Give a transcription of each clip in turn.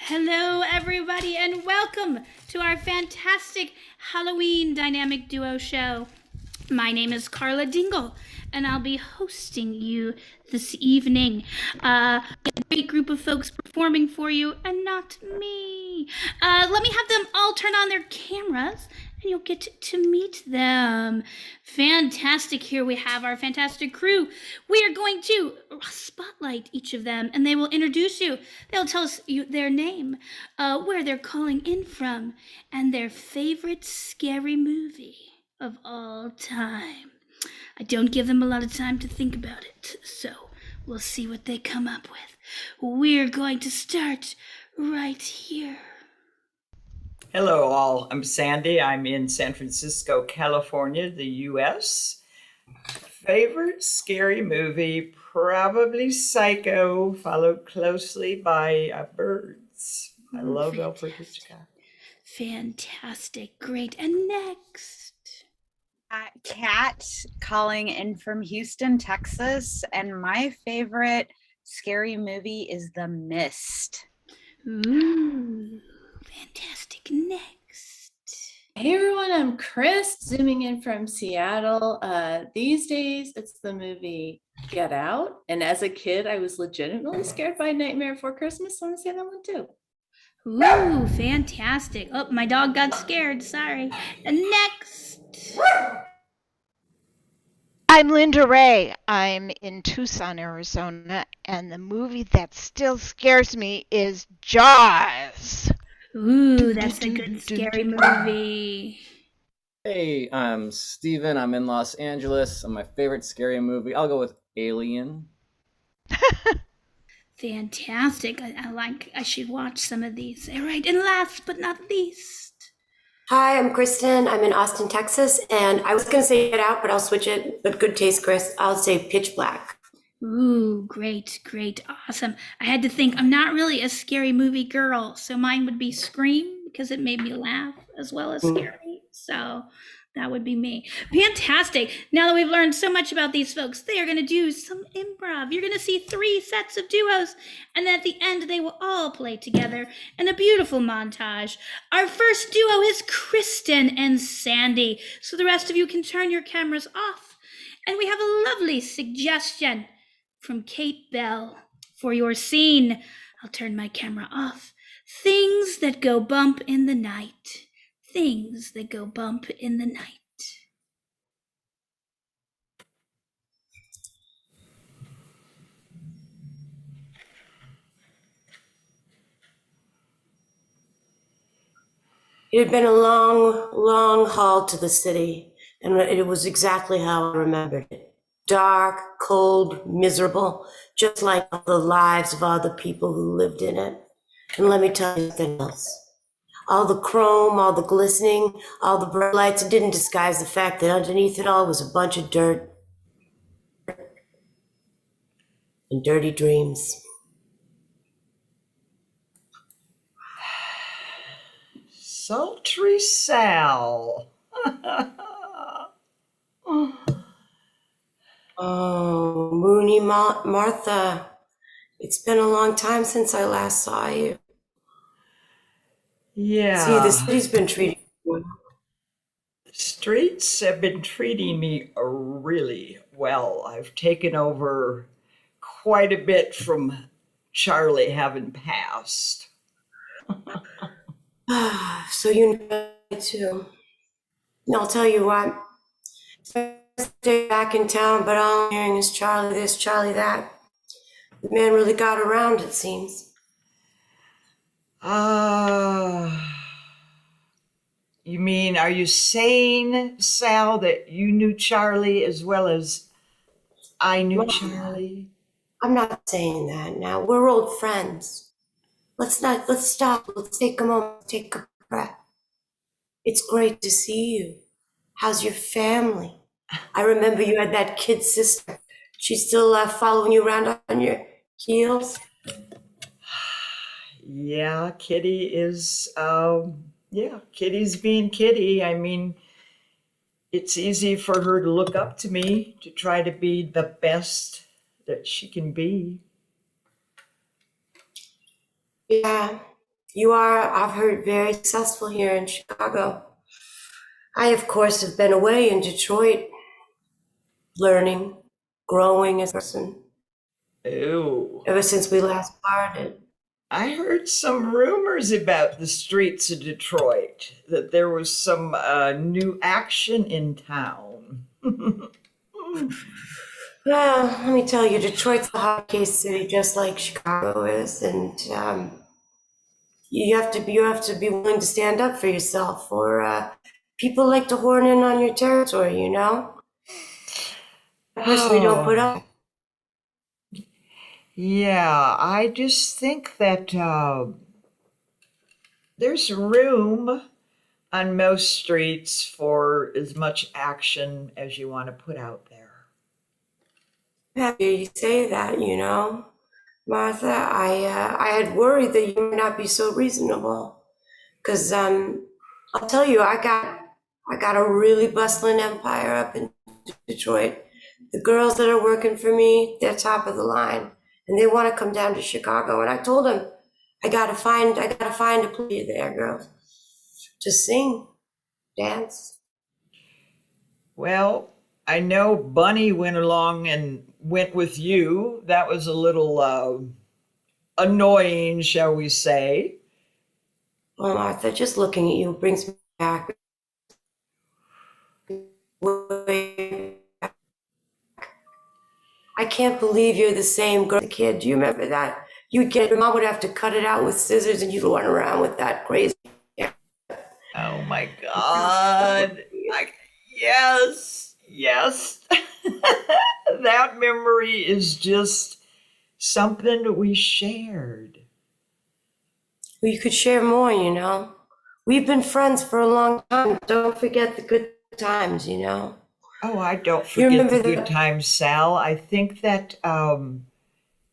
Hello, everybody, and welcome to our fantastic Halloween dynamic duo show. My name is Carla Dingle, and I'll be hosting you this evening. A great group of folks performing for you, and not me. Let me have them all turn on their cameras, and you'll get to meet them. Fantastic. Here we have our fantastic crew. We are going to spotlight each of them, and they will introduce you. They'll tell us their name, where they're calling in from, and their favorite scary movie of all time. I don't give them a lot of time to think about it, so we'll see what they come up with. We're going to start right here. Hello, all. I'm Sandy. I'm in San Francisco, California, the US. Favorite scary movie? Probably Psycho, followed closely by Birds. I love Alfred Hitchcock. Fantastic. Great. And next. Kat calling in from Houston, Texas, and my favorite scary movie is The Mist. Ooh, fantastic. Next. Hey everyone, I'm Chris, zooming in from Seattle. These days, it's the movie Get Out, and as a kid, I was legitimately scared by Nightmare Before Christmas, so I'm gonna say that one too. Ooh, fantastic. Oh, my dog got scared. Sorry. And next. I'm Linda Ray. I'm in Tucson, Arizona, and the movie that still scares me is Jaws. Ooh, that's a good scary movie. Hey, I'm Steven. I'm in Los Angeles. And my favorite scary movie, I'll go with Alien. Fantastic. I should watch some of these. All right, and last but not least. Hi, I'm Kristen. I'm in Austin, Texas, and I was going to say Get Out, but I'll switch it. But good taste, Chris. I'll say Pitch Black. Ooh, great, awesome. I had to think, I'm not really a scary movie girl, so mine would be Scream because it made me laugh as well as scare me. So that would be me. Fantastic. Now that we've learned so much about these folks, they are going to do some improv. You're going to see 3 sets of duos, and then at the end, they will all play together in a beautiful montage. Our first duo is Kristen and Sandy, so the rest of you can turn your cameras off. And we have a lovely suggestion from Kate Bell for your scene. I'll turn my camera off. Things that go bump in the night. Things that go bump in the night. It had been a long, long haul to the city, and it was exactly how I remembered it. Dark, cold, miserable, just like the lives of other people who lived in it. And let me tell you something else. All the chrome, all the glistening, all the bright lights, it didn't disguise the fact that underneath it all was a bunch of dirt and dirty dreams. Sultry Sal. Oh, Moony Martha. It's been a long time since I last saw you. Yeah. See, the city's been treating you. The streets have been treating me really well. I've taken over quite a bit from Charlie having passed. So you know it too. And I'll tell you what. First day back in town, but all I'm hearing is Charlie this, Charlie that. The man really got around, it seems. You mean, are you saying, Sal, that you knew Charlie as well as I knew Charlie? I'm not saying that now. We're old friends. Let's stop. Let's take a moment, take a breath. It's great to see you. How's your family? I remember you had that kid sister. She's still following you around on your heels? Yeah, Kitty is, Kitty's being Kitty. I mean, it's easy for her to look up to me, to try to be the best that she can be. Yeah, You are, I've heard, very successful here in Chicago. I, of course, have been away in Detroit, learning, growing as a person, Ew. ever since we last parted. I heard some rumors about the streets of Detroit, that there was some new action in town. Well, let me tell you, Detroit's a hot case city, just like Chicago is, and you have to be willing to stand up for yourself, or people like to horn in on your territory. You know, I personally don't put up. Yeah, I just think that there's room on most streets for as much action as you want to put out there. Happy you say that. You know, Martha, I had worried that you would not be so reasonable, because I'll tell you, I got a really bustling empire up in Detroit. The girls that are working for me, they're top of the line, and they want to come down to Chicago. And I told them, I gotta find a place there, girls, to sing, dance. Well, I know Bunny went along and went with you. That was a little annoying, shall we say. Well, Martha, just looking at you brings me back. Way back. I can't believe you're the same girl as a kid. Do you remember that? Your mom would have to cut it out with scissors, and you'd run around with that crazy hair. Oh my God. Yes. That memory is just something we shared. Well, you could share more, you know. We've been friends for a long time. Don't forget the good times, you know. Oh, I don't You forget remember the good the- times, Sal. I think that,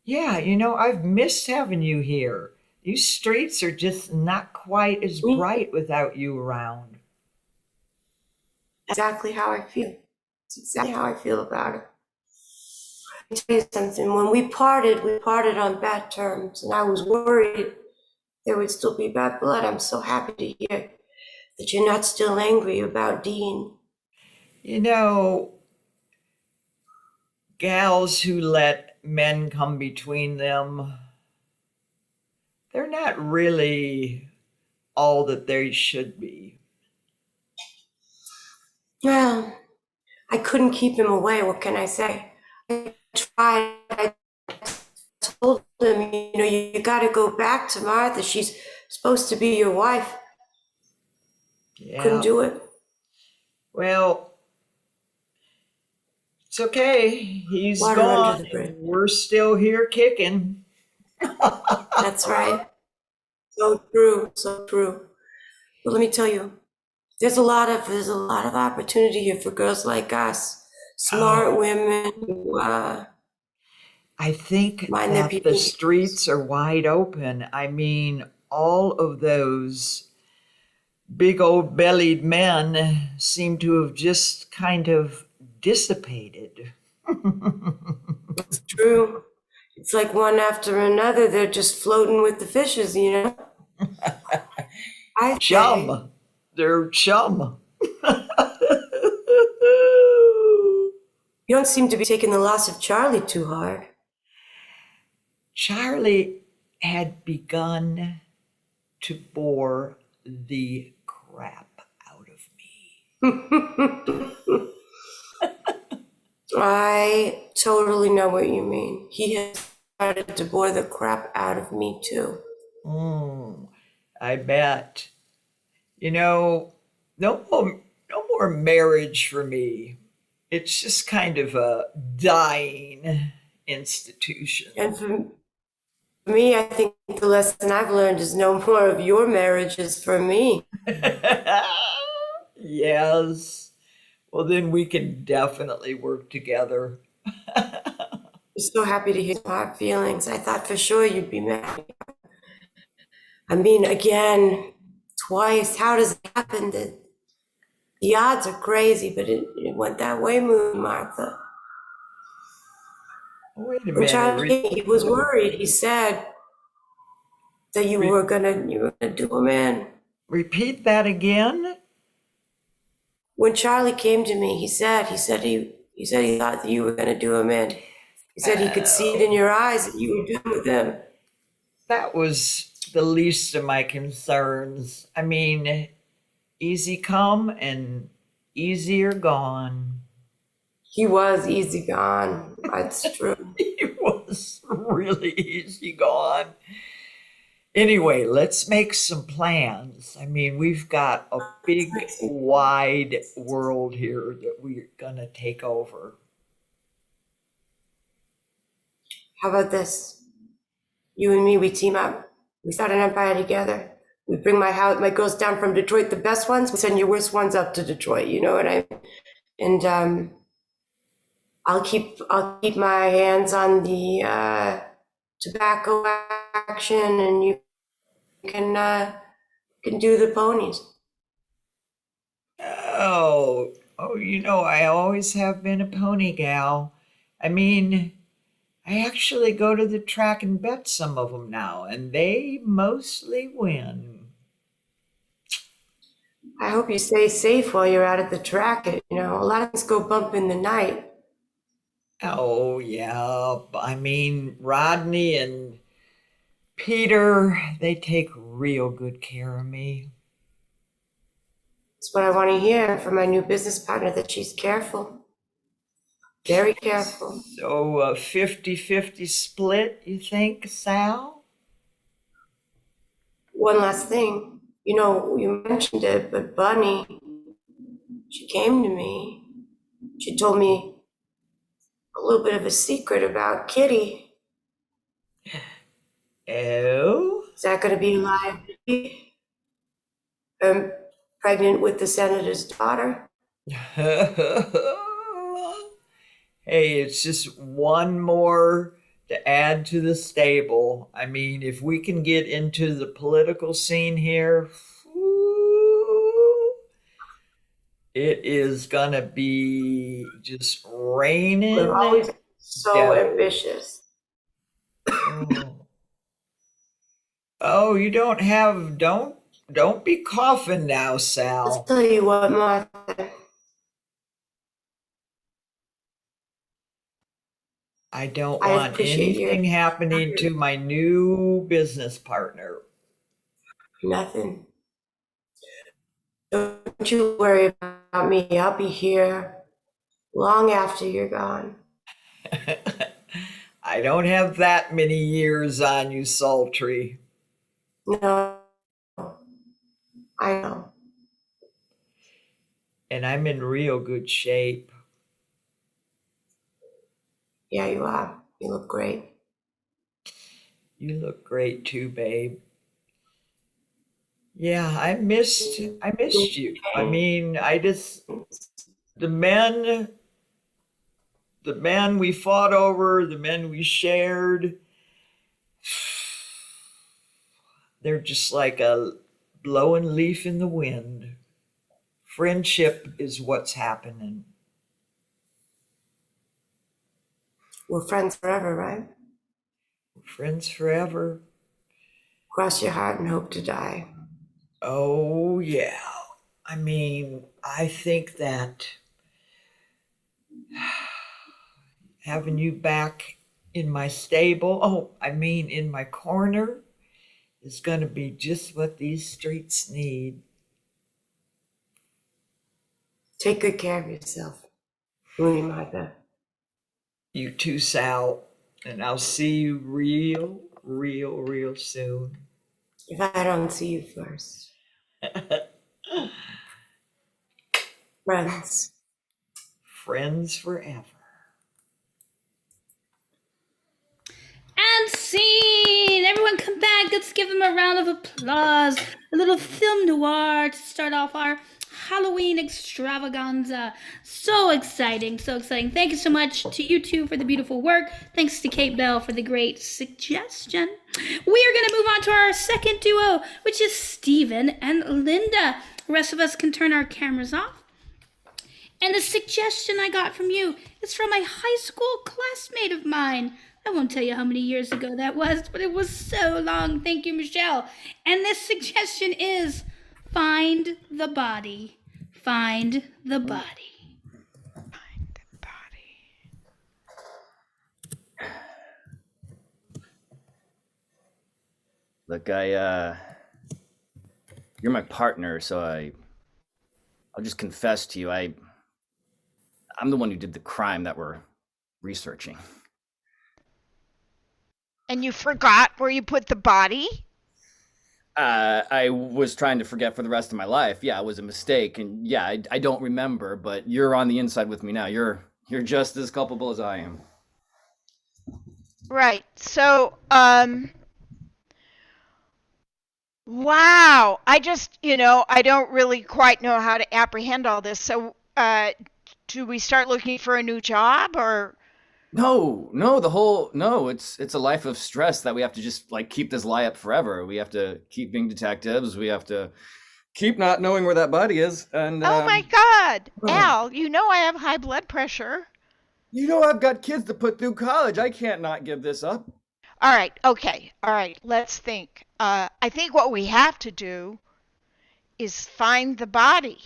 yeah, I've missed having you here. These streets are just not quite as bright without you around. Exactly how I feel. It's exactly how I feel about it. Let me tell you something. When we parted on bad terms, and I was worried there would still be bad blood. I'm so happy to hear that you're not still angry about Dean. Gals who let men come between them, they're not really all that they should be. Well, I couldn't keep him away. What can I say? I tried. I told him, you got to go back to Martha. She's supposed to be your wife. Yeah. Couldn't do it. Well, it's okay. He's Water under gone. the bridge. And we're still here kicking. That's right. So true. So true. But let me tell you, there's a lot of opportunity here for girls like us, smart women who I think mind their that the people. streets are wide open. I mean, all of those big old bellied men seem to have just kind of dissipated. It's true. It's like one after another, they're just floating with the fishes, you know? I say, Chum. They're chum. you don't seem to be taking the loss of Charlie too hard. Charlie had begun to bore the crap out of me. I totally know what you mean. He has started to bore the crap out of me too. I bet. No more marriage for me. It's just kind of a dying institution. And for me, I think the lesson I've learned is no more of your marriages for me. Yes. Well, then we can definitely work together. I'm so happy to hear hard feelings. I thought for sure you'd be mad. I mean, again, twice. How does it happen? The odds are crazy, but it went that way, Martha. Wait a And minute. Charlie, he was worried. He said, that you were gonna do them in. Repeat that again. When Charlie came to me, he said he thought that you were gonna do him in. He said he could see it in your eyes that you were done with him. That was the least of my concerns. I mean, easy come and easier gone. He was easy gone. That's true. He was really easy gone. Anyway, let's make some plans. I mean, we've got a big, wide world here that we're going to take over. How about this? You and me, we team up. We start an empire together. We bring my girls down from Detroit, the best ones. We send your worst ones up to Detroit. You know what I mean? And I'll keep my hands on the tobacco action, and you can do the ponies. Oh, I always have been a pony gal. I mean, I actually go to the track and bet some of them now, and they mostly win. I hope you stay safe while you're out at the track. A lot of things go bump in the night. Oh, yeah. I mean, Rodney and Peter, they take real good care of me. That's what I want to hear from my new business partner, that she's careful. Very careful. So a 50-50 split, you think, Sal? One last thing. You mentioned it, but Bunny, she came to me. She told me a little bit of a secret about Kitty. Oh? Is that going to be live? I'm pregnant with the senator's daughter. Hey, it's just one more to add to the stable. I mean, if we can get into the political scene here, it is gonna be just raining. We're always so ambitious. Oh, you don't be coughing now, I'll Sal. tell you what, Martha. I don't I want appreciate you. anything happening to my new business partner. Nothing. Don't you worry about me. I'll be here long after you're gone. I don't have that many years on you, Sultry. No, I know. And I'm in real good shape. Yeah, you are. You look great. You look great too, babe. Yeah, I missed you. I mean, the men we fought over, the men we shared, they're just like a blowing leaf in the wind. Friendship is what's happening. We're friends forever, right? Friends forever. Cross your heart and hope to die. Oh, yeah. I mean, I think that having you back in my stable, in my corner, is going to be just what these streets need. Take good care of yourself. Rooney, Martha. You too, Sal. And I'll see you real soon. If I don't see you first. Friends. Friends forever. And scene! Everyone come back. Let's give them a round of applause. A little film noir to start off our Halloween extravaganza. So exciting, so exciting. Thank you so much to you two for the beautiful work. Thanks to Kate Bell for the great suggestion. We are going to move on to our second duo, which is Stephen and Linda. The rest of us can turn our cameras off. And the suggestion I got from you is from a high school classmate of mine, I won't tell you how many years ago that was, but it was so long. Thank you, Michelle. And this suggestion is find the body. Find the body. Find the body. Look, you're my partner, so I'll just confess to you. I'm the one who did the crime that we're researching. And you forgot where you put the body? I was trying to forget for the rest of my life. Yeah, it was a mistake, and yeah, I don't remember. But you're on the inside with me now. You're just as culpable as I am. Right. So, wow. I just, I don't really quite know how to apprehend all this. So, do we start looking for a new job or? No, it's a life of stress that we have to just like keep this lie up forever. We have to keep being detectives. We have to keep not knowing where that body is. And Oh my God, Al, I have high blood pressure. I've got kids to put through college. I can't not give this up. All right, okay, all right, let's think. I think what we have to do is find the body.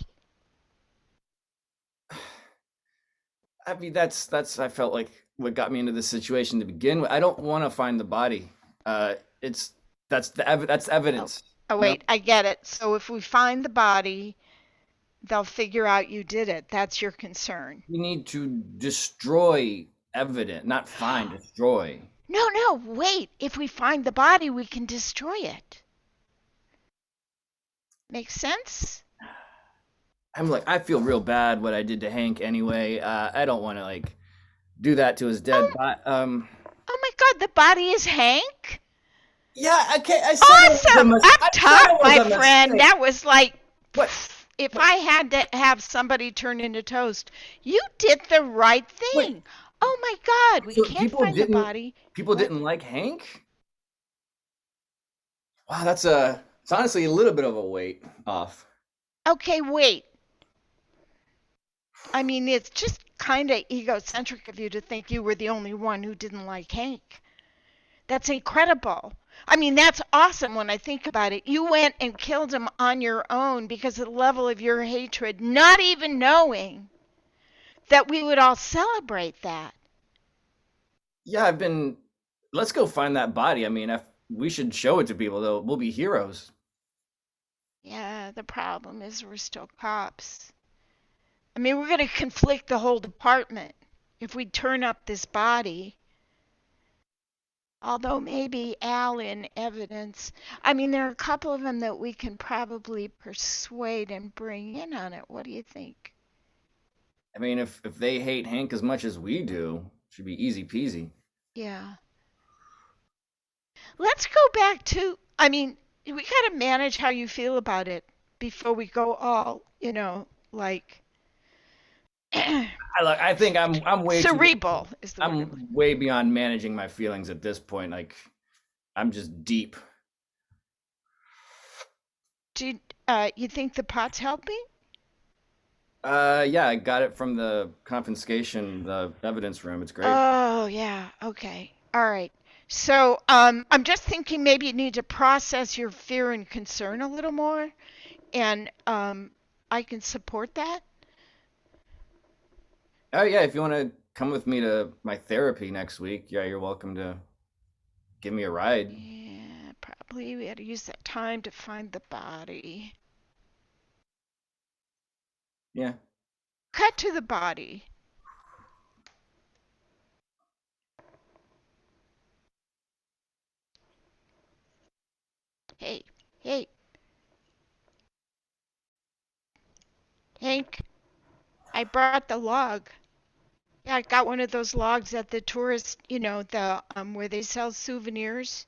I mean, that's I felt like what got me into this situation to begin with. I don't want to find the body. That's evidence. Oh wait, I get it. So if we find the body, they'll figure out you did it. That's your concern. We need to destroy evidence, not find, destroy. No, wait. If we find the body, we can destroy it. Makes sense? I feel real bad what I did to Hank anyway. I don't want to do that to his dead body. Oh my God, the body is Hank? Yeah, okay. I said Awesome! Up top, my friend. Mistake. That was like, What? if I had to have somebody turn into toast, you did the right thing. Wait. Oh my God, we So can't people find the didn't- body. People didn't like Hank? Wow, it's honestly a little bit of a weight off. Okay, wait. I mean, it's just kind of egocentric of you to think you were the only one who didn't like Hank. That's incredible. I mean, that's awesome when I think about it. You went and killed him on your own because of the level of your hatred, not even knowing that we would all celebrate that. Yeah, let's go find that body. I mean, we should show it to people, though. We'll be heroes. Yeah, the problem is we're still cops. I mean, we're going to conflict the whole department if we turn up this body. Although maybe Al in evidence. I mean, there are a couple of them that we can probably persuade and bring in on it. What do you think? I mean, if they hate Hank as much as we do, it should be easy peasy. Yeah. Let's go back to, I mean, we got to manage how you feel about it before we go all, like I think I'm way cerebral is the word. I'm way beyond managing my feelings at this point. I'm just deep. Do you think the pot's helping? Yeah, I got it from the confiscation, the evidence room. It's great. Oh, yeah. Okay. All right. So, I'm just thinking maybe you need to process your fear and concern a little more, and I can support that. Oh yeah, if you want to come with me to my therapy next week, yeah, you're welcome to give me a ride. Yeah, probably we had to use that time to find the body. Yeah. Cut to the body. Hey, Hank, I brought the log. Yeah, I got one of those logs at the tourist, the where they sell souvenirs.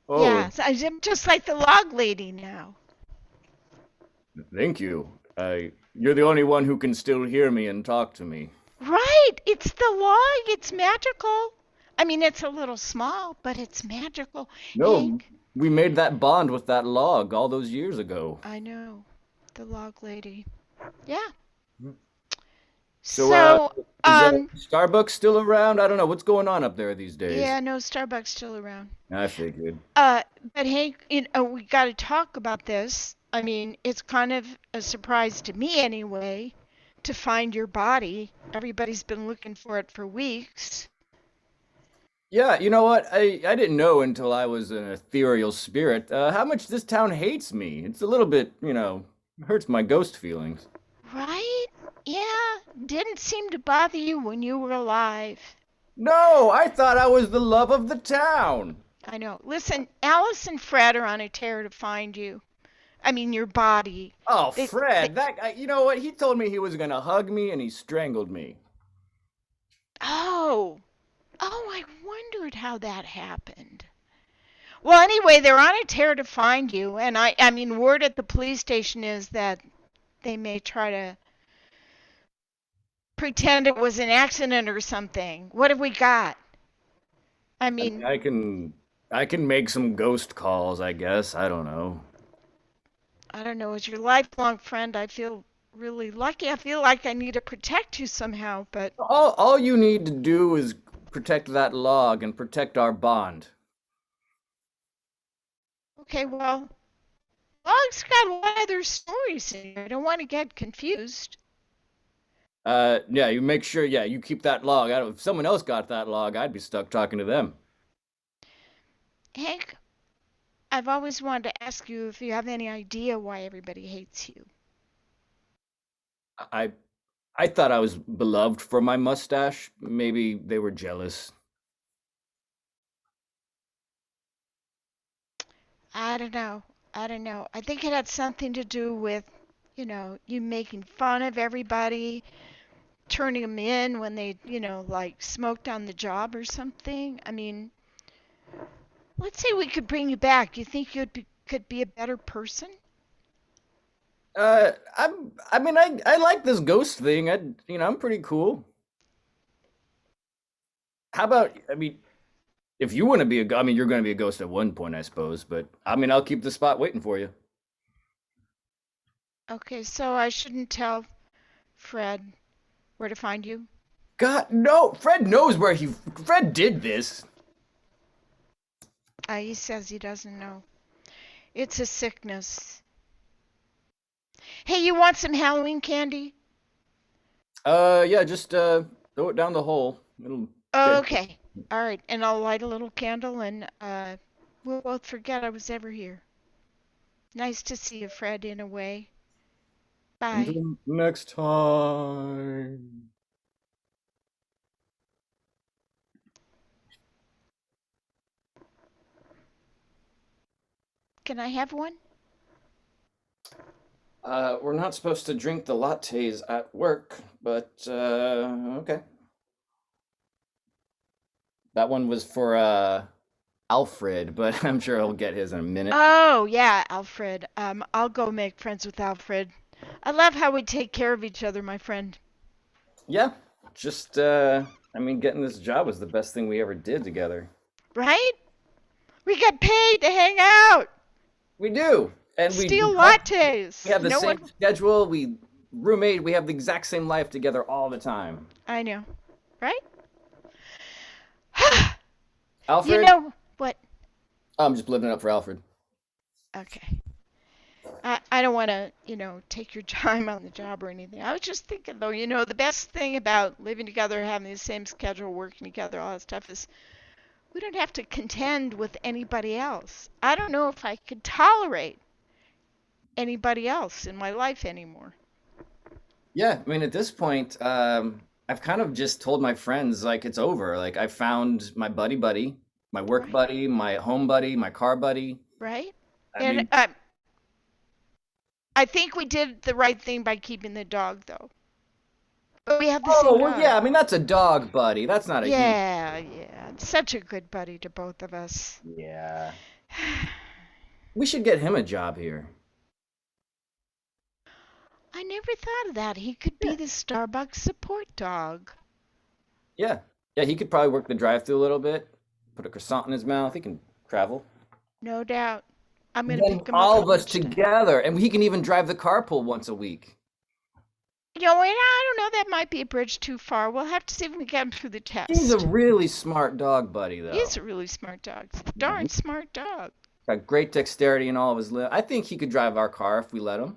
Oh, Yeah, so I'm just like the log lady now. thank you. You're the only one who can still hear me and talk to me. Right, it's the log. It's magical. I mean, it's a little small, but it's magical. No, Hank, we made that bond with that log all those years ago. I know, the log lady. Yeah. Mm. So, So, is um, Starbucks still around? I don't know what's going on up there these days. yeah, no, Starbucks still around. I figured. But Hank, we got to talk about this. I mean, it's kind of a surprise to me anyway to find your body. Everybody's been looking for it for weeks. Yeah, you know what? I didn't know until I was an ethereal spirit how much this town hates me. It's a little bit, hurts my ghost feelings. Right? Yeah, didn't seem to bother you when you were alive. No, I thought I was the love of the town. I know. Listen, Alice and Fred are on a tear to find you. I mean, your body. Oh, They, Fred, they, that guy, you know what? He told me he was gonna hug me and he strangled me. oh, I wondered how that happened. Well, anyway, they're on a tear to find you, and I mean, word at the police station is that they may try to pretend it was an accident or something. What have we got? I I mean, mean, I can make some ghost calls, I guess. I don't know. I don't know. As your lifelong friend, I feel really lucky. I feel like I need to protect you somehow, but All you need to do is protect that log and protect our bond. okay, well, Log's got a lot of their stories in here. I don't want to get confused. Yeah, you make sure, yeah, you keep that log. If someone else got that log, I'd be stuck talking to them. Hank, I've always wanted to ask you if you have any idea why everybody hates you. I I thought I was beloved for my mustache. Maybe they were jealous. I don't know. I don't know. I think it had something to do with, you making fun of everybody, turning them in when they, like smoked on the job or something. I mean, let's say we could bring you back. You think could be a better person? I mean, I like this ghost thing. I'm pretty cool. How about, I mean, if you want to be I mean, you're going to be a ghost at one point, I suppose, but I mean, I'll keep the spot waiting for you. Okay, so I shouldn't tell Fred where to find you? God, no, Fred knows Fred did this. He says he doesn't know. It's a sickness. Hey, you want some Halloween candy? Yeah, just, throw it down the hole. It'll, Okay. All right, and I'll light a little candle and we'll both forget I was ever here. Nice to see you, Fred, in a way. Bye. until next time. Can I have one? We're not supposed to drink the lattes at work, but, okay. That one was for, Alfred, but I'm sure he'll get his in a minute. Oh, yeah, Alfred. I'll go make friends with Alfred. I love how we take care of each other, my friend. Yeah, just, I mean, getting this job was the best thing we ever did together. Right? We get paid to hang out, We do, and steal we lattes. have the No same one. schedule. We roommate. We have the exact same life together all the time. I know, right? Alfred, You know what? I'm just living it up for Alfred. Okay. I don't want to, take your time on the job or anything. I was just thinking, though, the best thing about living together, having the same schedule, working together, all that stuff is we don't have to contend with anybody else. I don't know if I could tolerate anybody else in my life anymore. Yeah, I mean, at this point, I've kind of just told my friends like it's over. Like I found my buddy, my work Right. buddy, my home buddy, my car buddy. Right? I And mean, I think we did the right thing by keeping the dog, though. But we have the oh same well, dog. yeah. I mean, that's a dog buddy. That's not a human. Yeah, yeah. Such a good buddy to both of us. Yeah, we should get him a job here. I never thought of that. He could be the Starbucks support dog. Yeah, yeah. He could probably work the drive-through a little bit. Put a croissant in his mouth. He can travel. No doubt. I'm going to Then pick him up all at of us lunchtime. together, and he can even drive the carpool once a week. You know, and I don't know, that might be a bridge too far. We'll have to see if we can get him through the test. He's a really smart dog, buddy, though. He's a really smart dog. Darn smart dog. Got great dexterity in all of his limbs. I think he could drive our car if we let him.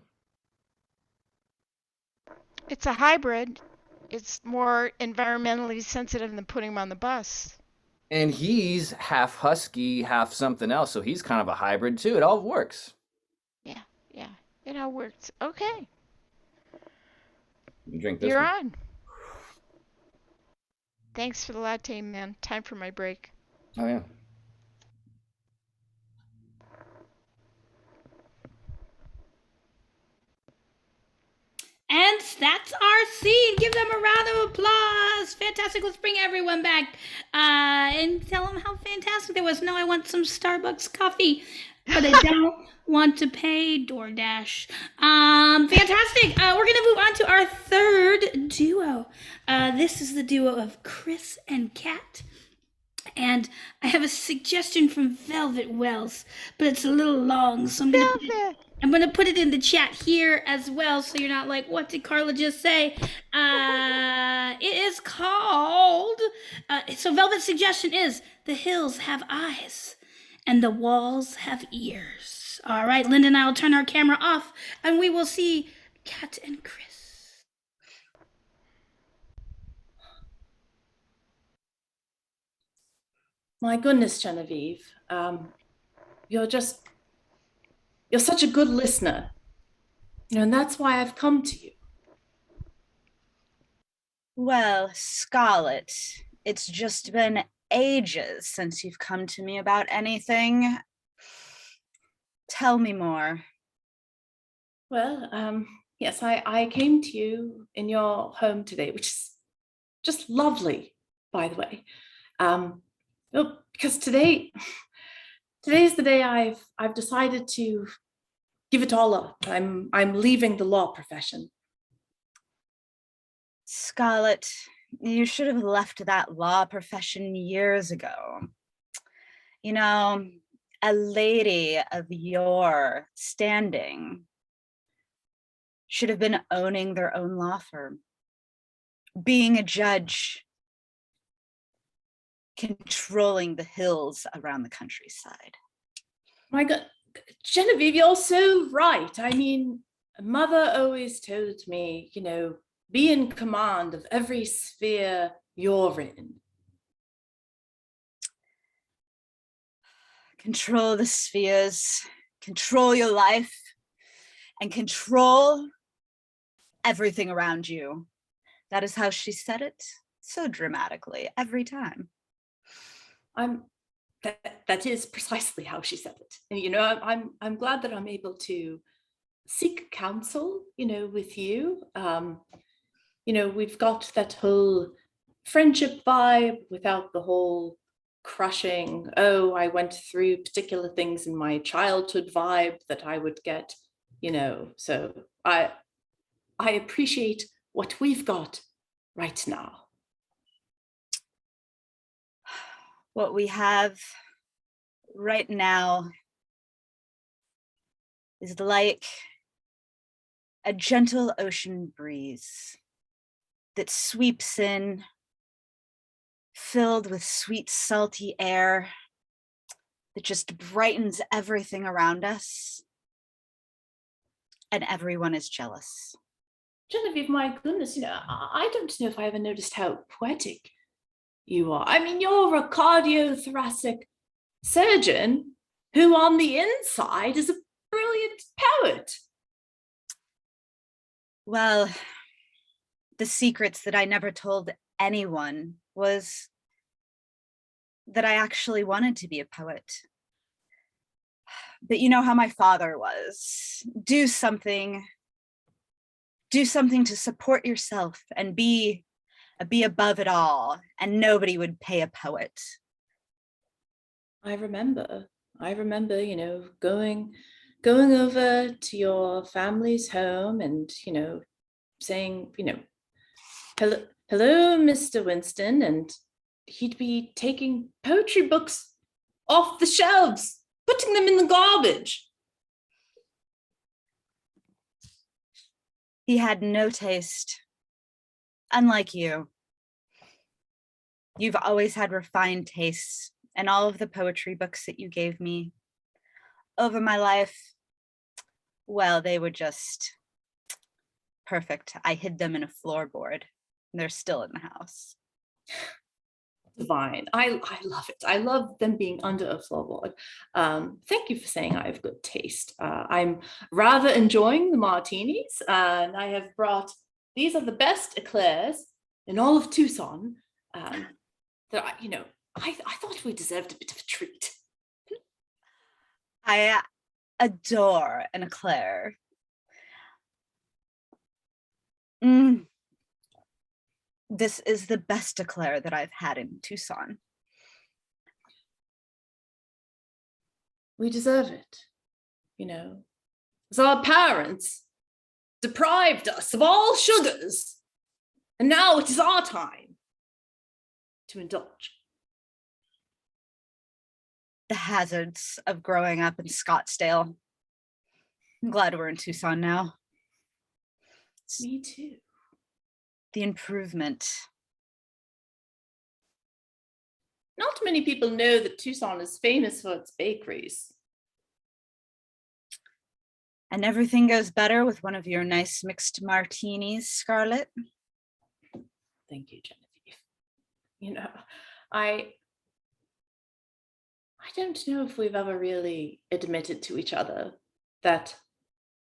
It's a hybrid. It's more environmentally sensitive than putting him on the bus. And he's half husky, half something else, so he's kind of a hybrid too. It all works. Yeah, it all works. Okay, You drink this you're one. on. Thanks for the latte, man. Time for my break. Oh yeah. And that's our scene. Give them a round of applause. Fantastic. Let's bring everyone back and tell them how fantastic it was. No, I want some Starbucks coffee, but I don't want to pay DoorDash. Fantastic. We're going to move on to our third duo. This is the duo of Chris and Kat. And I have a suggestion from Velvet Wells, but it's a little long, so I'm going to put it in the chat here as well, so you're not like, what did Carla just say? It is called, so Velvet's suggestion is, the hills have eyes, and the walls have ears. All right, Linda and I will turn our camera off, and we will see Kat and Chris. My goodness, Genevieve, you're such a good listener, and that's why I've come to you. Well, Scarlett, it's just been ages since you've come to me about anything. Tell me more. Well, yes, I came to you in your home today, which is just lovely, by the way. Because today's the day I've decided to give it all up. I'm leaving the law profession. Scarlett, you should have left that law profession years ago. You know, a lady of your standing should have been owning their own law firm, being a judge, controlling the hills around the countryside. My God, Genevieve, you're so right. I mean, Mother always told me, be in command of every sphere you're in. Control the spheres, control your life, and control everything around you. That is how she said it, so dramatically, every time. That is precisely how she said it. And I'm glad that I'm able to seek counsel, with you. We've got that whole friendship vibe without the whole crushing, oh, I went through particular things in my childhood vibe that I would get, so I appreciate what we've got right now. What we have right now is like a gentle ocean breeze that sweeps in, filled with sweet, salty air that just brightens everything around us, and everyone is jealous. Genevieve, my goodness, I don't know if I ever noticed how poetic you are. I mean, you're a cardiothoracic surgeon who on the inside is a brilliant poet. Well, the secrets that I never told anyone was that I actually wanted to be a poet. But you know how my father was. Do something to support yourself and be above it all, and nobody would pay a poet. I remember, going over to your family's home and, saying, hello, Mr. Winston, and he'd be taking poetry books off the shelves, putting them in the garbage. He had no taste. Unlike you. You've always had refined tastes, and all of the poetry books that you gave me over my life, well, they were just perfect. I hid them in a floorboard. They're still in the house. Divine. I love it. I love them being under a floorboard. Thank you for saying I have good taste. I'm rather enjoying the martinis, and I have brought, these are the best eclairs in all of Tucson. That I thought we deserved a bit of a treat. I adore an eclair. This is the best eclair that I've had in Tucson. We deserve it, as our parents deprived us of all sugars, and now it is our time to indulge. The hazards of growing up in Scottsdale. I'm glad we're in Tucson now. Me too. The improvement. Not many people know that Tucson is famous for its bakeries. And everything goes better with one of your nice mixed martinis, Scarlett. Thank you, Genevieve. I don't know if we've ever really admitted to each other that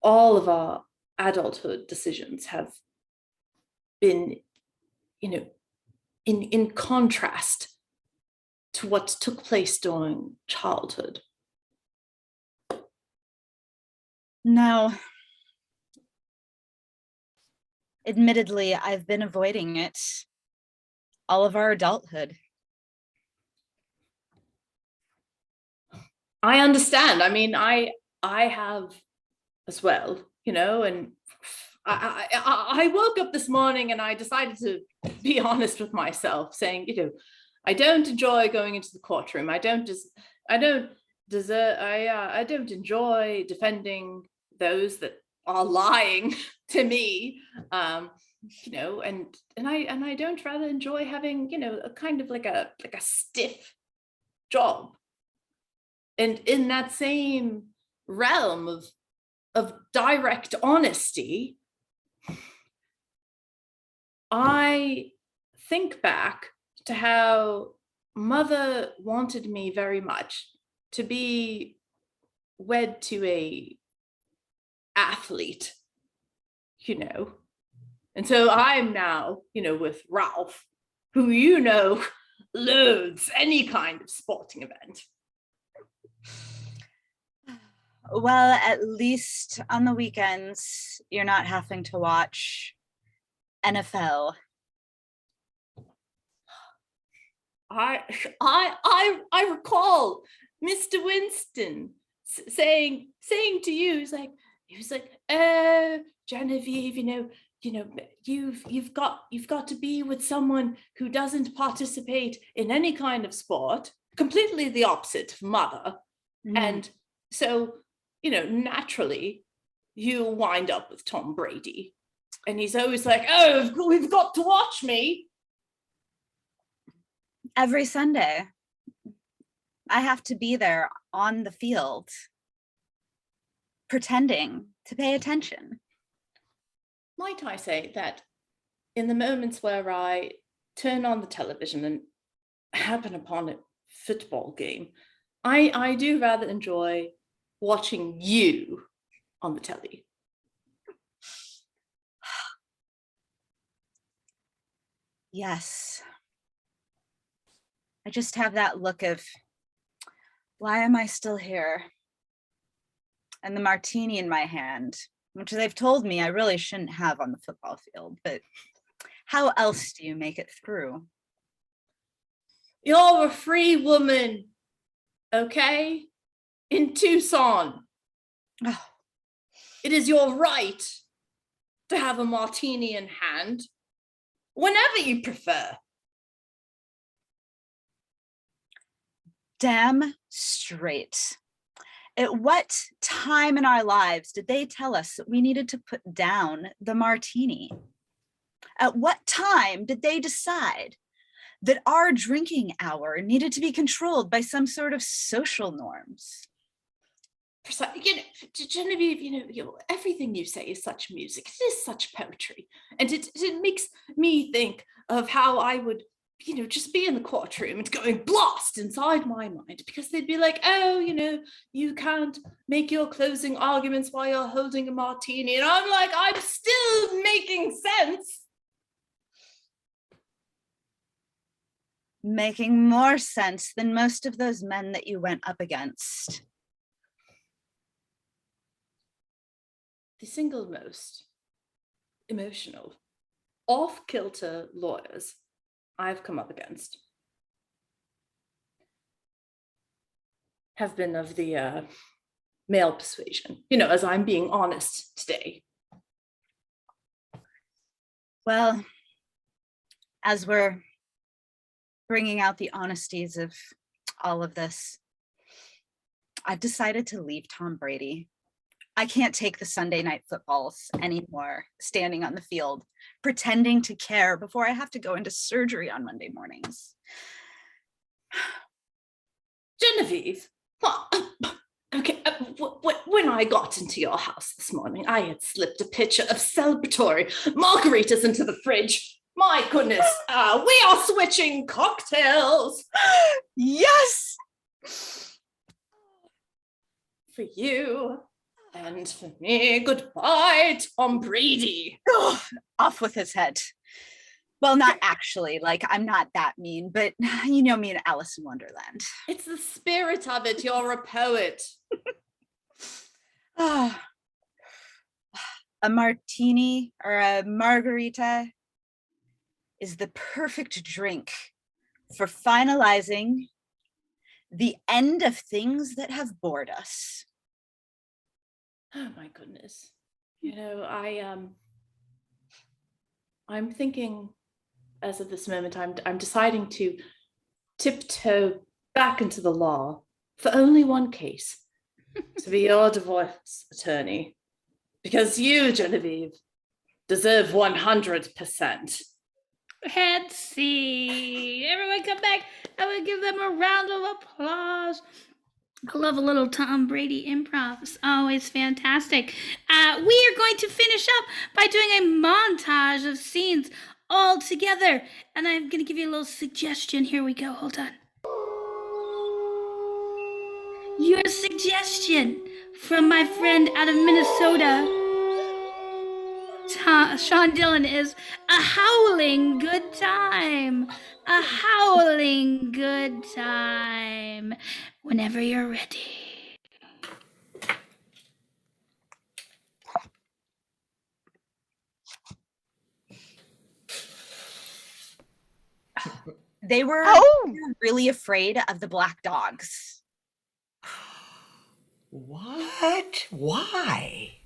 all of our adulthood decisions have been, in contrast to what took place during childhood. No. Admittedly, I've been avoiding it all of our adulthood. I understand. I mean, I have as well, and I woke up this morning and I decided to be honest with myself, saying, I don't enjoy going into the courtroom. I don't enjoy defending those that are lying to me. And I don't rather enjoy having, a kind of like a stiff job. And in that same realm of direct honesty, I think back to how Mother wanted me very much to be wed to a athlete, and so I'm now, with Ralph, who loathes any kind of sporting event. Well, at least on the weekends, you're not having to watch NFL. I recall Mr. Winston saying to you, he was like, Genevieve, you've got to be with someone who doesn't participate in any kind of sport, completely the opposite of Mother. And so, naturally you wind up with Tom Brady, and he's always like, oh, we've got to watch me. Every Sunday, I have to be there on the field, pretending to pay attention. Might I say that in the moments where I turn on the television and happen upon a football game, I do rather enjoy watching you on the telly. Yes. I just have that look of, why am I still here? And the martini in my hand, which they've told me I really shouldn't have on the football field, but how else do you make it through? You're a free woman, okay? In Tucson. Oh. It is your right to have a martini in hand whenever you prefer. Damn straight. At what time in our lives did they tell us that we needed to put down the martini? At what time did they decide that our drinking hour needed to be controlled by some sort of social norms? Genevieve, everything you say is such music. It is such poetry. And it makes me think of how I would, just be in the courtroom and going blast inside my mind, because they'd be like, oh, you can't make your closing arguments while you're holding a martini. And I'm like, I'm still making sense. Making more sense than most of those men that you went up against. The single most emotional, off-kilter lawyers I've come up against have been of the male persuasion, as I'm being honest today. Well, as we're bringing out the honesties of all of this, I've decided to leave Tom Brady. I can't take the Sunday night footballs anymore, standing on the field, pretending to care before I have to go into surgery on Monday mornings. Genevieve, okay, when I got into your house this morning, I had slipped a pitcher of celebratory margaritas into the fridge. My goodness, we are switching cocktails. Yes! For you. And for me, goodbye, Tom Brady. Oh, off with his head. Well, not actually, I'm not that mean, but you know me in Alice in Wonderland. It's the spirit of it. You're a poet. A martini or a margarita is the perfect drink for finalizing the end of things that have bored us. Oh my goodness. I'm thinking, as of this moment, I'm deciding to tiptoe back into the law for only one case, to be your divorce attorney, because you, Genevieve, deserve 100%. Let's see. Everyone come back. I will give them a round of applause. I love a little Tom Brady improv. It's always fantastic. We are going to finish up by doing a montage of scenes all together. And I'm going to give you a little suggestion. Here we go. Hold on. Your suggestion from my friend out of Minnesota, Sean Dillon, is a howling good time. A howling good time. Whenever you're ready. They were Oh, really afraid of the black dogs. What? Why?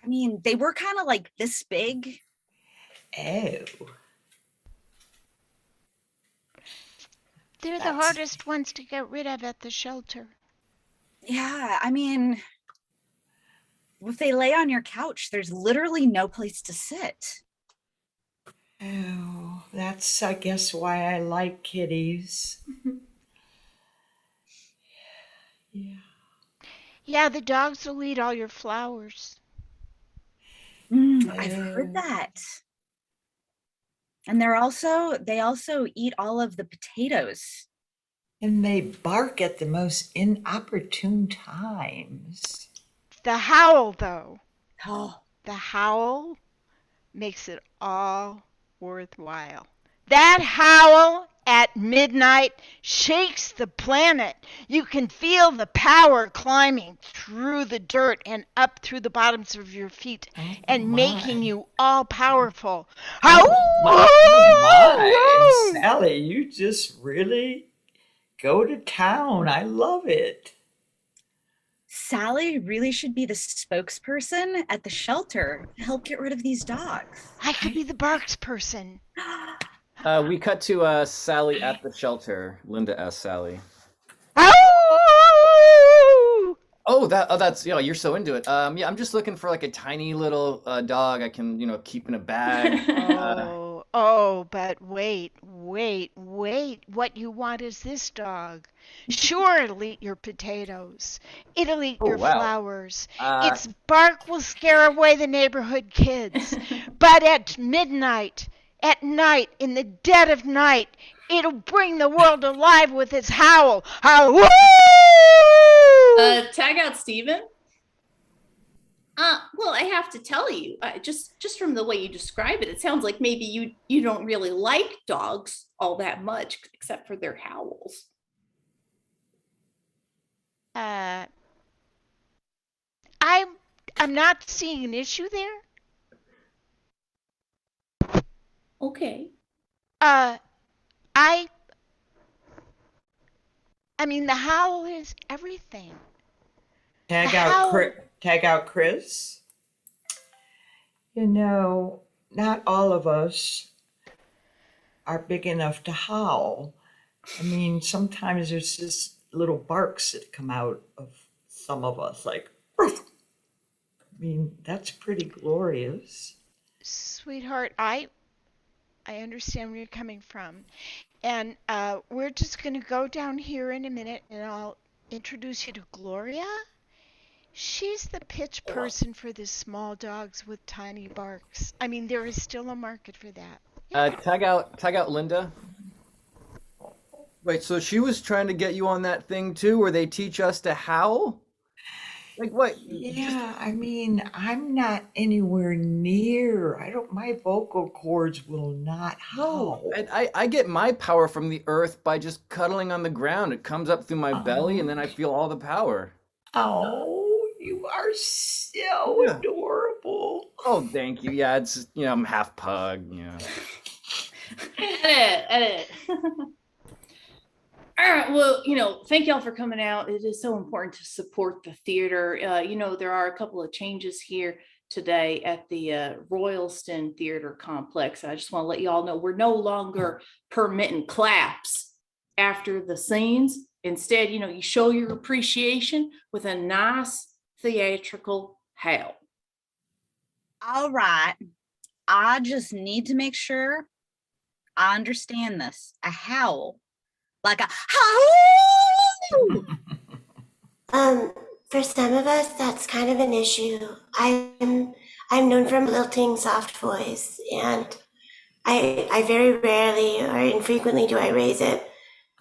I mean, they were kind of like this big. Oh. they're the That's- hardest ones to get rid of at the shelter. Yeah, I mean, if they lay on your couch, there's literally no place to sit. Oh, that's, I guess, why I like kitties. Yeah. Yeah, the dogs will eat all your flowers. I've heard that. And they also eat all of the potatoes. And they bark at the most inopportune times. The howl, though, Oh, the howl makes it all worthwhile. That howl at midnight shakes the planet. You can feel the power climbing through the dirt and up through the bottoms of your feet Oh, and my. making you all powerful. My, Sally, you just really go to town. I love it. Sally really should be the spokesperson at the shelter to help get rid of these dogs. I could be the barks person. We cut to Sally at the shelter. Linda asks Sally. That's yeah. You're so into it. Yeah, I'm just looking for like a tiny little dog I can keep in a bag. But wait. What you want is this dog. Sure, it'll eat your potatoes. It'll eat Oh your wow. flowers. Uh, Its bark will scare away the neighborhood kids. But at midnight, at night, in the dead of night, it'll bring the world alive with its howl. Howl! Tag out Steven. Well, I have to tell you, just from the way you describe it, it sounds like maybe you don't really like dogs all that much, except for their howls. I'm not seeing an issue there. Okay. I mean, the howl is everything. Tag The out howl. Tag out Chris. Not all of us are big enough to howl. I mean, sometimes there's just little barks that come out of some of us, like, "Ruff." I mean, that's pretty glorious. Sweetheart, I understand where you're coming from. And we're just going to go down here in a minute and I'll introduce you to Gloria. She's the pitch person for the small dogs with tiny barks. I mean, there is still a market for that. tag out Linda. Wait, so she was trying to get you on that thing too, where they teach us to howl? Like what? Yeah, I mean, I'm not anywhere near. My vocal cords will not No, howl. I get my power from the earth by just cuddling on the ground. It comes up through my belly, and then I feel all the power. Oh, you are so Yeah. adorable. Oh, thank you. Yeah, it's I'm half pug. Edit. All right. Well, thank y'all for coming out. It is so important to support the theater. There are a couple of changes here today at the Royalston Theater Complex. I just want to let y'all know we're no longer permitting claps after the scenes. Instead, you show your appreciation with a nice theatrical howl. All right. I just need to make sure I understand this. A howl. Like a howl. For some of us, that's kind of an issue. I'm known for lilting soft voice, and I very rarely or infrequently do I raise it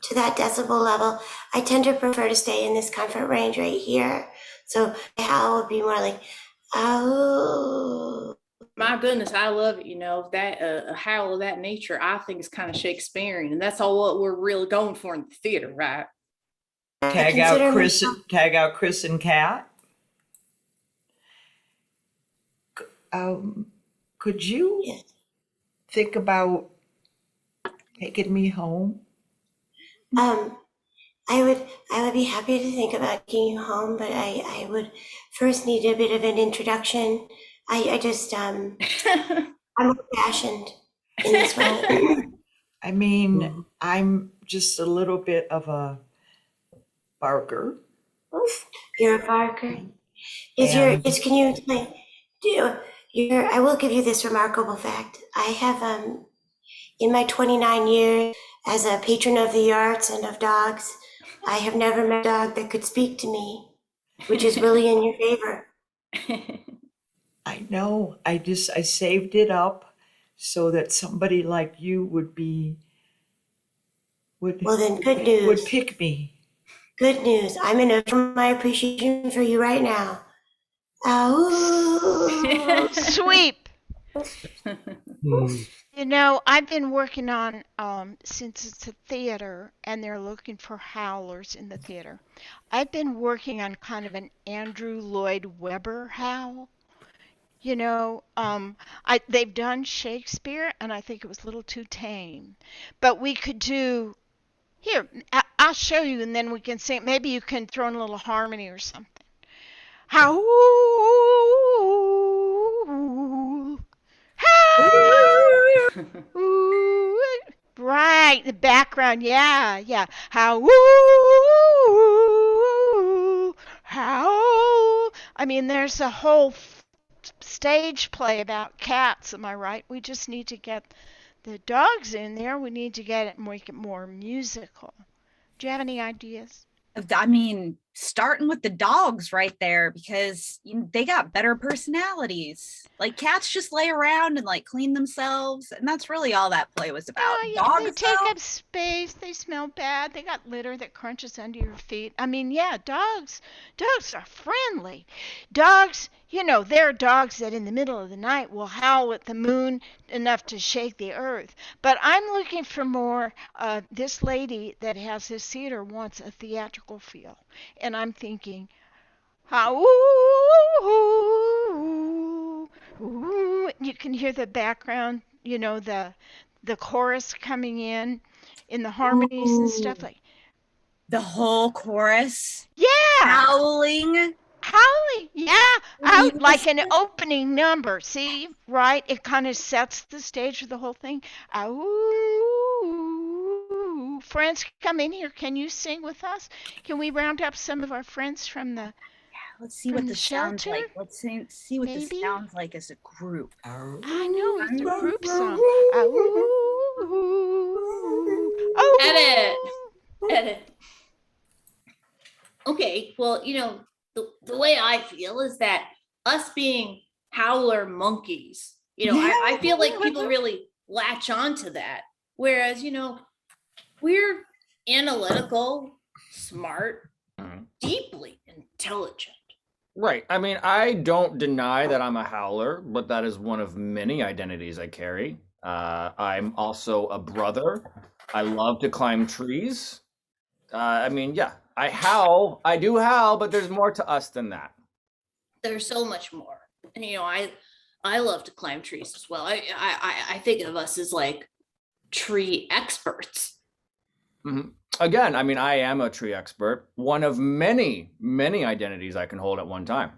to that decibel level. I tend to prefer to stay in this comfort range right here. So a howl would be more like, oh. My goodness, I love it. That a howl of that nature, I think is kind of Shakespearean, and that's all what we're really going for in the theater, right? Tag out Chris and Kat. Could you Yes. think about taking me home? I would be happy to think about taking you home, but I would first need a bit of an introduction. I'm old-fashioned in this way. I mean, I'm just a little bit of a barker. You're a barker. And- Can you explain? I will give you this remarkable fact. I have, in my 29 years as a patron of the arts and of dogs, I have never met a dog that could speak to me, which is really in your favor. I know. I saved it up so that somebody like you would Well, then, good news. would pick me. Good news. I'm in my appreciation for you right now. Ow. Sweep. I've been working on, since it's a theater and they're looking for howlers in the theater, I've been working on kind of an Andrew Lloyd Webber howl. They've done Shakespeare, and I think it was a little too tame. But we could do, here, I'll show you, and then we can sing. Maybe you can throw in a little harmony or something. Howl, howl, right, the background, yeah. Howl, howl. I mean, there's a whole stage play about cats, am I right? We just need to get the dogs in there. We need to make it more musical. Do you have any ideas? I mean, starting with the dogs right there, because they got better personalities. Like cats just lay around and like clean themselves, and that's really all that play was about. Oh, yeah, they Dogs, take though, up space. They smell bad. They got litter that crunches under your feet. I mean, yeah, dogs. Dogs are friendly. Dogs, there are dogs that in the middle of the night will howl at the moon enough to shake the earth. But I'm looking for more. This lady that has this theater wants a theatrical feel. And I'm thinking, how you can hear the background, the chorus coming in the harmonies and stuff like. the whole chorus Yeah, howling. howling. Yeah, out Yes. like an opening number. See, right? It kind of sets the stage for the whole thing. Ooh, friends, come in here. Can you sing with us? Can we round up some of our friends from the Let's see from what the this sounds shelter? like. Let's see what this Maybe? sounds like as a group. I know it's a group song. Oh, Edit. Okay, well, the way I feel is that us being howler monkeys, I feel like people really latch on to that. Whereas, we're analytical, smart, Mhm. deeply intelligent. Right. I mean, I don't deny that I'm a howler, but that is one of many identities I carry. I'm also a brother. I love to climb trees. I mean, yeah, I howl. I do howl, but there's more to us than that. There's so much more. And I love to climb trees as well. I think of us as like tree experts. Mhm. Again, I mean, I am a tree expert, one of many, many identities I can hold at one time.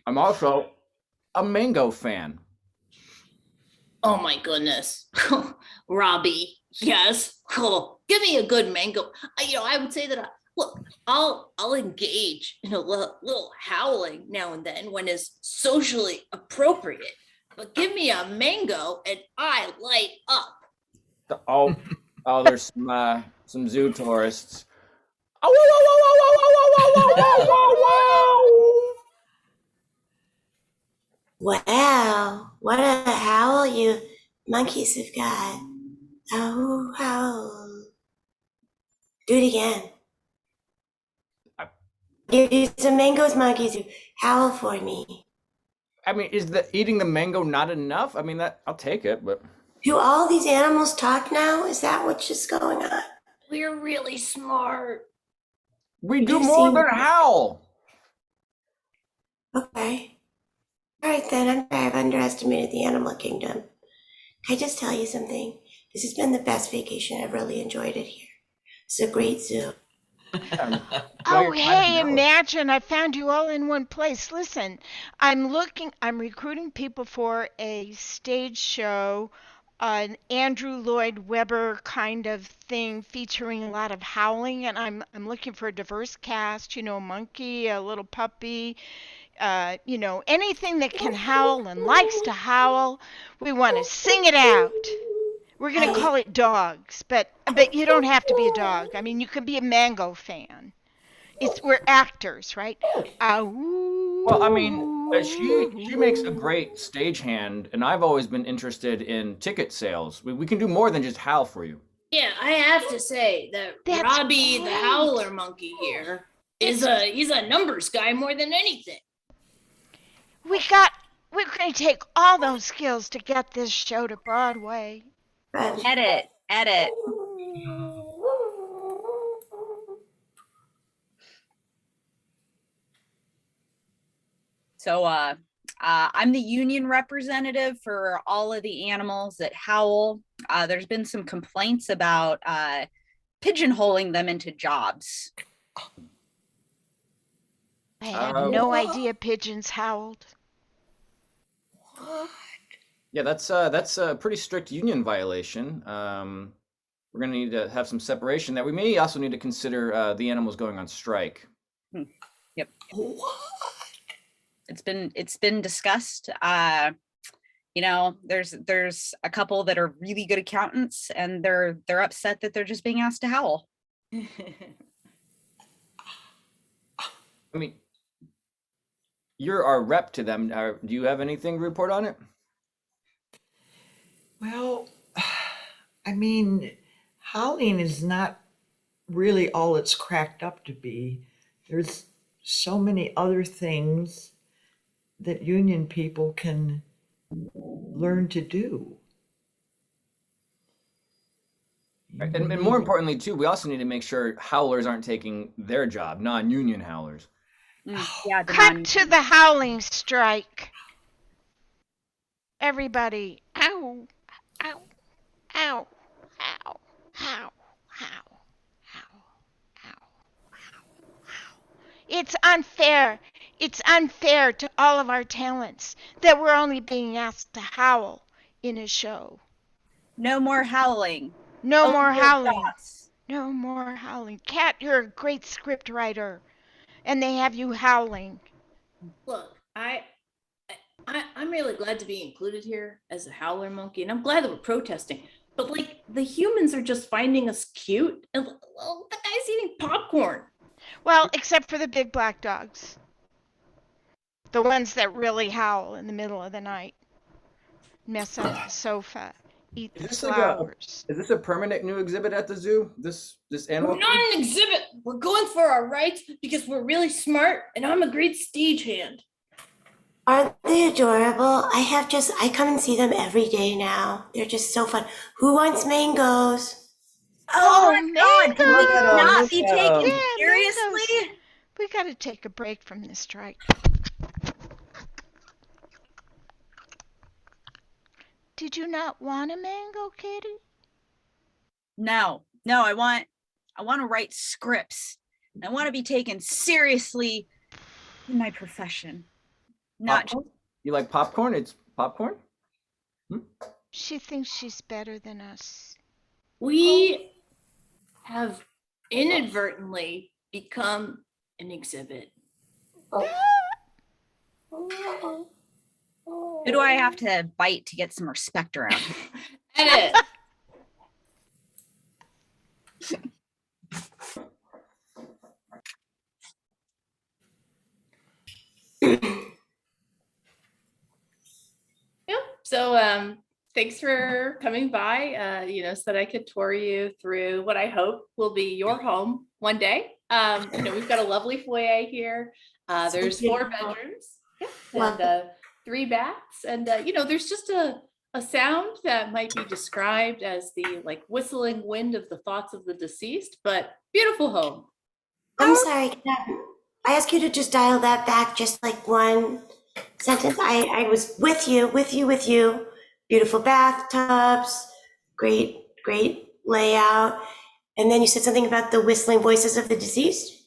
I'm also a mango fan. Oh my goodness. Robbie, yes. Oh, give me a good mango. I would say that look, I'll engage in a little howling now and then when it's socially appropriate. But give me a mango and I light up. Oh, there's some zoo tourists. Oh, whoa, whoa, whoa, whoa, whoa, whoa, whoa, whoa, whoa, whoa. Wow, what a howl you monkeys have got. Oh, howl. Do it again. Give you some mangoes, monkeys. Howl for me. I mean, is eating the mango not enough? I mean, I'll take it, but Do all these animals talk now? Is that what's just going on? We're really smart. we do You more seem- than howl. Okay. All right, then. I'm sorry I've underestimated the animal kingdom. Can I just tell you something? This has been the best vacation. I've really enjoyed it here. It's a great zoo. Oh, hey, imagine I found you all in one place. Listen, I'm recruiting people for a stage show, an Andrew Lloyd Webber kind of thing featuring a lot of howling, and I'm looking for a diverse cast, a monkey, a little puppy, anything that can howl and likes to howl. We want to sing it out. We're going to call it dogs, but you don't have to be a dog. I mean, you can be a mango fan. We're actors, right? Well, I mean, she makes a great stagehand, and I've always been interested in ticket sales. We can do more than just howl for you. Yeah, I have to say that That's Robbie the great. howler monkey here he's a numbers guy more than anything. We're going to take all those skills to get this show to Broadway. But Edit. So I'm the union representative for all of the animals that howl. There's been some complaints about pigeonholing them into jobs. I had no idea pigeons howled. Yeah, that's a pretty strict union violation. We're gonna need to have some separation there. We may also need to consider the animals going on strike. What? It's been discussed. You know, there's a couple that are really good accountants, and they're upset that they're just being asked to howl. I mean, you're our rep to them. Do you have anything to report on it? Well, I mean, howling is not really all it's cracked up to be. There's so many other things that union people can learn to do. And more importantly, too, we also need to make sure howlers aren't taking their job, non-union howlers. Yeah, the Cut to the howling strike. Everybody, ow, ow, ow, ow, ow, ow, ow, ow, ow. It's unfair. It's unfair to all of our talents that we're only being asked to howl in a show. no more howling. No Own more your howling. thoughts. No more howling. Kat, you're a great script writer, and they have you howling. Look, I'm really glad to be included here as a howler monkey, and I'm glad that we're protesting. But like, the humans are just finding us cute, and well, the guy's eating popcorn. Well, except for the big black dogs. The ones that really howl in the middle of the night. Mess up the sofa. Eat the Is this like flowers. Is this a permanent new exhibit at the zoo? This animal? We're not an exhibit. We're going for our rights because we're really smart, and I'm a great stagehand. Aren't they adorable? I come and see them every day now. They're just so fun. Who wants mangoes? Oh my God, can we Look at 'em, not look be at 'em. taken Yeah, seriously? mangoes. We got to take a break from this strike. Did you not want a mango, Katie? No, I want to write scripts. I want to be taken seriously in my profession. Not just, Popcorn? You like popcorn? It's popcorn? She thinks she's better than us. We have inadvertently become an exhibit. who do I have to bite to get some respect around here? Edit. Yep. So thanks for coming by. So that I could tour you through what I hope will be your home one day. We've got a lovely foyer here. There's 4 bedrooms and 3 baths, and there's just a sound that might be described as the like whistling wind of the thoughts of the deceased, but beautiful home. I'm sorry, can I ask you to just dial that back just like one sentence? I was with you. Beautiful bathtubs, great layout. And then you said something about the whistling voices of the deceased?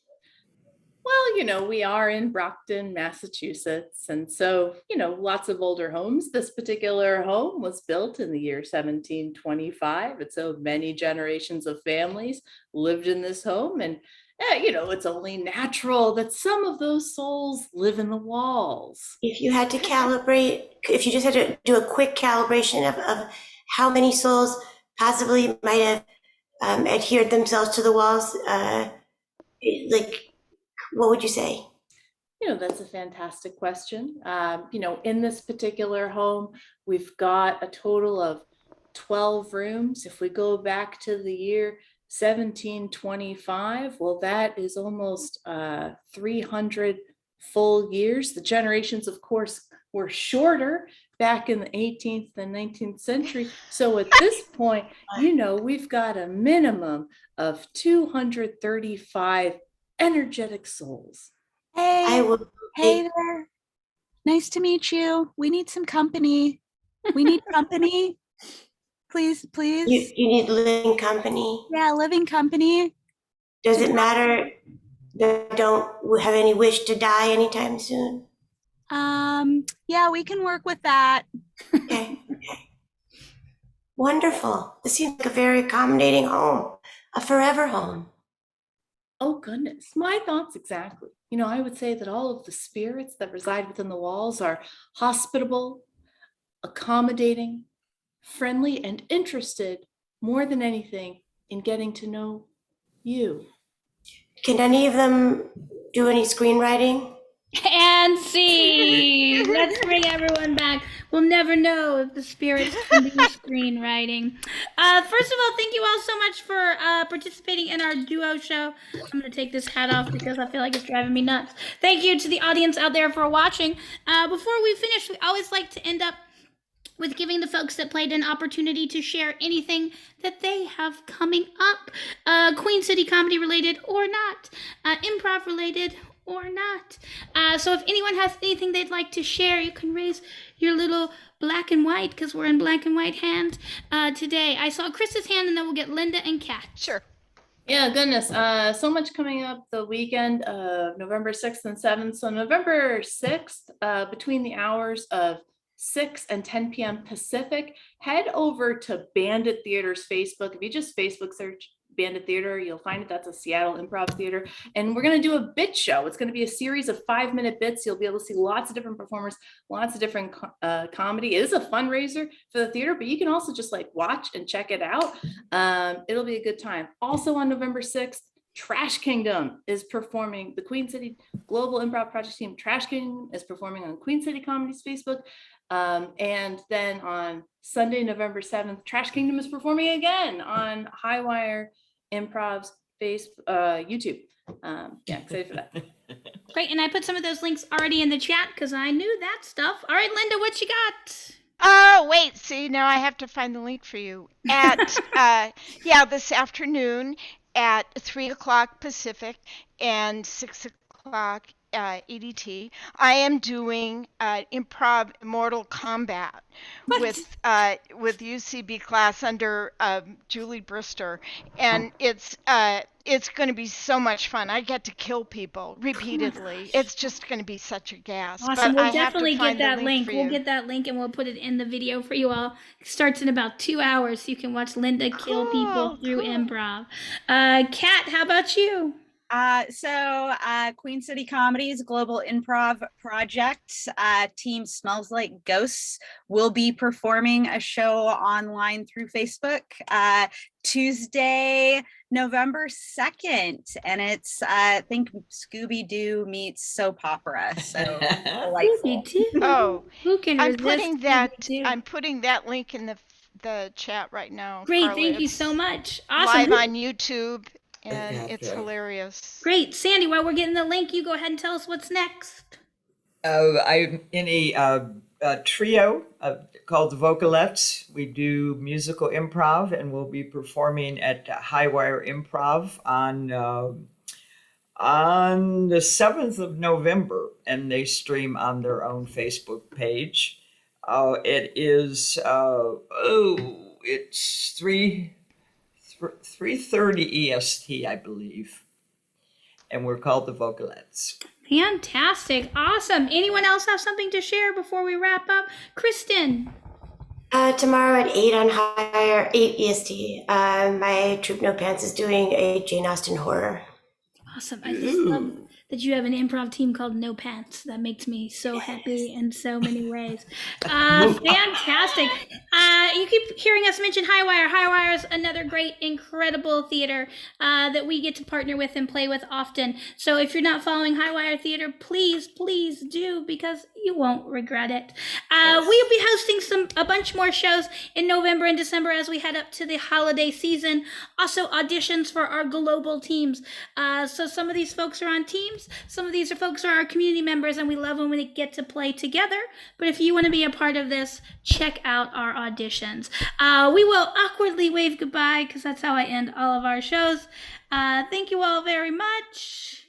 Well, we are in Brockton, Massachusetts. And so, lots of older homes. This particular home was built in the year 1725. And so many generations of families lived in this home. And, it's only natural that some of those souls live in the walls. If you had to if you just had to do a quick calibration of how many souls possibly might have adhered themselves to the walls, what would you say? That's a fantastic question. In this particular home, we've got a total of 12 rooms. If we go back to the year 1725, well, that is almost 300 full years. The generations, of course, were shorter back in the 18th and 19th century. So at this point, we've got a minimum of 235 energetic souls. Hey Hey, there. Nice to meet you. We need some company. We need company. Please. you need living company. Yeah, living company. Does it matter that I don't have any wish to die anytime soon? Yeah, we can work with that. Okay. Wonderful. This seems like a very accommodating home, a forever home. Oh goodness, my thoughts exactly. You know, I would say that all of the spirits that reside within the walls are hospitable, accommodating, friendly, and interested more than anything in getting to know you. Can any of them do any screenwriting? And see, let's bring everyone back. We'll never know if the spirits can do screenwriting. First of all, thank you all so much for participating in our duo show. I'm going to take this hat off because I feel like it's driving me nuts. Thank you to the audience out there for watching. Before we finish, we always like to end up with giving the folks that played an opportunity to share anything that they have coming up, Queen City comedy related or not, improv related or not. So if anyone has anything they'd like to share, you can raise your little black and white, because we're in black and white hand today. I saw Chris's hand, and then we'll get Linda and Kat. Sure. Yeah, goodness. So much coming up the weekend of November 6th and 7th. So November 6th, between the hours of 6 and 10 p.m. Pacific, head over to Bandit Theater's Facebook. If you just Facebook search Bandit Theater, you'll find it. That's a Seattle improv theater. And we're going to do a bit show. It's going to be a series of 5-minute bits. You'll be able to see lots of different performers, lots of different comedy. It is a fundraiser for the theater, but you can also just like watch and check it out. It'll be a good time. Also on November 6th, Trash Kingdom is performing. The Queen City Global Improv Project Team, Trash Kingdom, is performing on Queen City Comedy's Facebook. And then on Sunday, November 7th, Trash Kingdom is performing again on Highwire Improv's YouTube. Yeah, excited for that. Great, and I put some of those links already in the chat because I knew that stuff. All right, Linda, what you got? Oh, wait. See, now I have to find the link for you. At, this afternoon at 3 o'clock Pacific and 6 o'clock EDT, I am doing improv Mortal Kombat with UCB class under Julie Brister, and it's going to be so much fun. I get to kill people repeatedly. It's just going to be such a gas. Awesome. But We'll I have to definitely find get the that link. for We'll you. get that link and we'll put it in the video for you all. It starts in about 2 hours, so you can watch Linda kill people through improv. Kat, how about you? Queen City Comedy's Global Improv Project team Smells Like Ghosts will be performing a show online through Facebook Tuesday, November 2nd. And it's, I think, Scooby-Doo meets soap opera. So delightful. Scooby-Doo. Oh, Who can I'm resist putting that link in the chat right now. Great, Carla. thank you It's so much. Awesome. live on YouTube, and it's Okay. hilarious. Great. Sandy, while we're getting the link, you go ahead and tell us what's next. I'm in a trio called the Vocalettes. We do musical improv, and we'll be performing at Highwire Improv on the 7th of November, and they stream on their own Facebook page. It is it's 3:30 EST, I believe, and we're called the Vocalettes. Fantastic. Awesome. Anyone else have something to share before we wrap up? Kristen. Tomorrow at 8 on Higher 8 EST, my troupe No Pants is doing a Jane Austen horror. Awesome. I just love that you have an improv team called No Pants. That makes me so happy in so many ways. Fantastic. You keep hearing us mention Highwire. Highwire is another great, incredible theater that we get to partner with and play with often. So if you're not following Highwire Theater, please, please do, because you won't regret it. We'll be hosting a bunch more shows in November and December as we head up to the holiday season. Also auditions for our global teams. So some of these folks are on teams. Some of these folks are our community members, and we love when we get to play together. But if you want to be a part of this, check out our auditions. We will awkwardly wave goodbye, because that's how I end all of our shows. Thank you all very much.